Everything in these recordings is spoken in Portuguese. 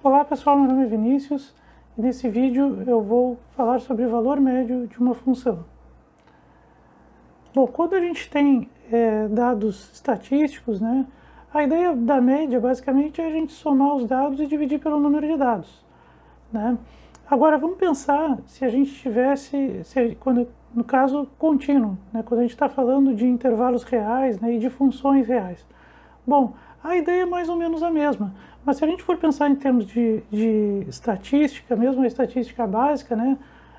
Olá pessoal, meu nome é Vinícius e nesse vídeo eu vou falar sobre o valor médio de uma função. Bom, quando a gente tem dados estatísticos, né, a ideia da média basicamente é a gente somar os dados e dividir pelo número de dados, né? Agora vamos pensar se a gente tivesse, no caso contínuo, né, quando a gente está falando de intervalos reais, né, e de funções reais. Bom, a ideia é mais ou menos a mesma, mas se a gente for pensar em termos de estatística, mesmo a estatística básica, né,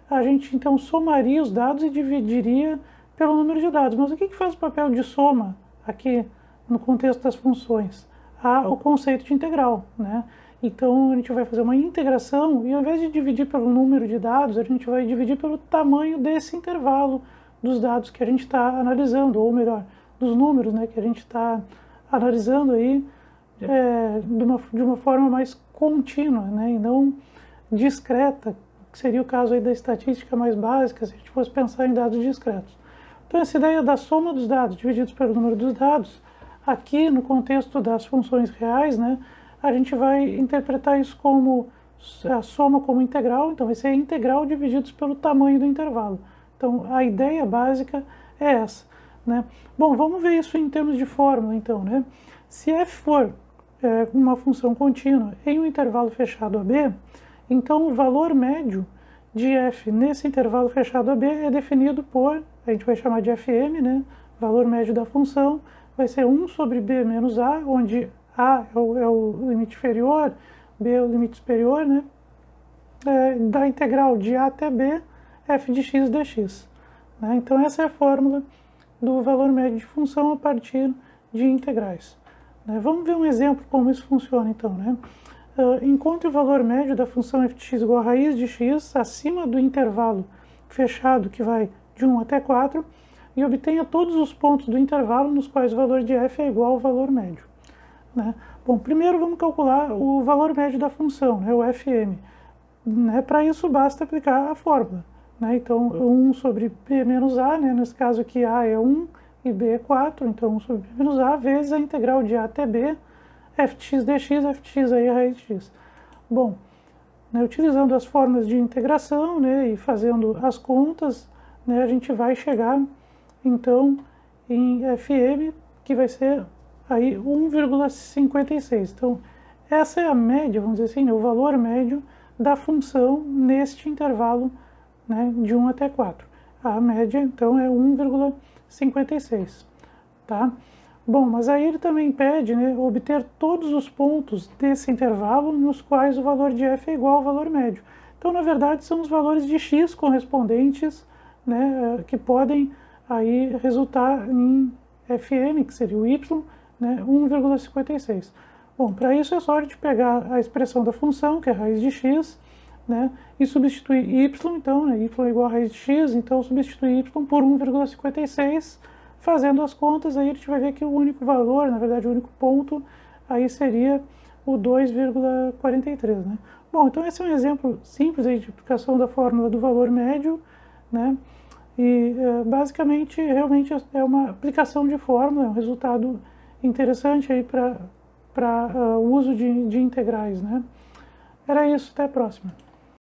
a gente então somaria os dados e dividiria pelo número de dados. Mas o que faz o papel de soma aqui no contexto das funções? O conceito de integral, né? Então a gente vai fazer uma integração e ao invés de dividir pelo número de dados, a gente vai dividir pelo tamanho desse intervalo dos dados que a gente está analisando, ou melhor, dos números, né, que a gente está analisando aí de uma forma mais contínua, né, e não discreta, que seria o caso aí da estatística mais básica, se a gente fosse pensar em dados discretos. Então essa ideia da soma dos dados divididos pelo número dos dados, aqui no contexto das funções reais, né, a gente vai interpretar isso como a soma como integral, então vai ser integral divididos pelo tamanho do intervalo. Então a ideia básica é essa, né? Bom, vamos ver isso em termos de fórmula, então, né? Se f for uma função contínua em um intervalo fechado AB, então o valor médio de f nesse intervalo fechado AB é definido por, a gente vai chamar de fm, né? Valor médio da função vai ser 1 sobre b menos a, onde a é o limite inferior, b é o limite superior, né? Da integral de a até b, f de x dx. Né? Então essa é a fórmula do valor médio de função a partir de integrais. Né? Vamos ver um exemplo como isso funciona então, né? Encontre o valor médio da função f de x igual a raiz de x acima do intervalo fechado que vai de 1 até 4 e obtenha todos os pontos do intervalo nos quais o valor de f é igual ao valor médio. Né? Bom, primeiro vamos calcular o valor médio da função, né, o fm. Né? Para isso basta aplicar a fórmula. Né? Então 1 sobre b menos a, né? Nesse caso aqui a é 1 e b é 4, então 1 sobre b menos a vezes a integral de a até b, f de x dx, f de x aí é a raiz de x. Bom, né, utilizando as formas de integração, né, e fazendo as contas, né, a gente vai chegar então em fm, que vai ser aí 1,56. Então essa é a média, vamos dizer assim, né, o valor médio da função neste intervalo, né, de 1 até 4. A média então é 1,56, tá? Bom, mas aí ele também pede, né, obter todos os pontos desse intervalo nos quais o valor de f é igual ao valor médio. Então, na verdade, são os valores de x correspondentes, né, que podem aí resultar em fm, que seria o y, né, 1,56. Bom, para isso é só a gente pegar a expressão da função, que é a raiz de x, né, e substituir y, então, né, y é igual a raiz de x, então substituir y por 1,56, fazendo as contas, aí a gente vai ver que o único valor, na verdade o único ponto, aí seria o 2,43, né. Bom, então esse é um exemplo simples aí de aplicação da fórmula do valor médio, né, e basicamente realmente é uma aplicação de fórmula, é um resultado interessante aí para o uso de integrais, né. Era isso, até a próxima.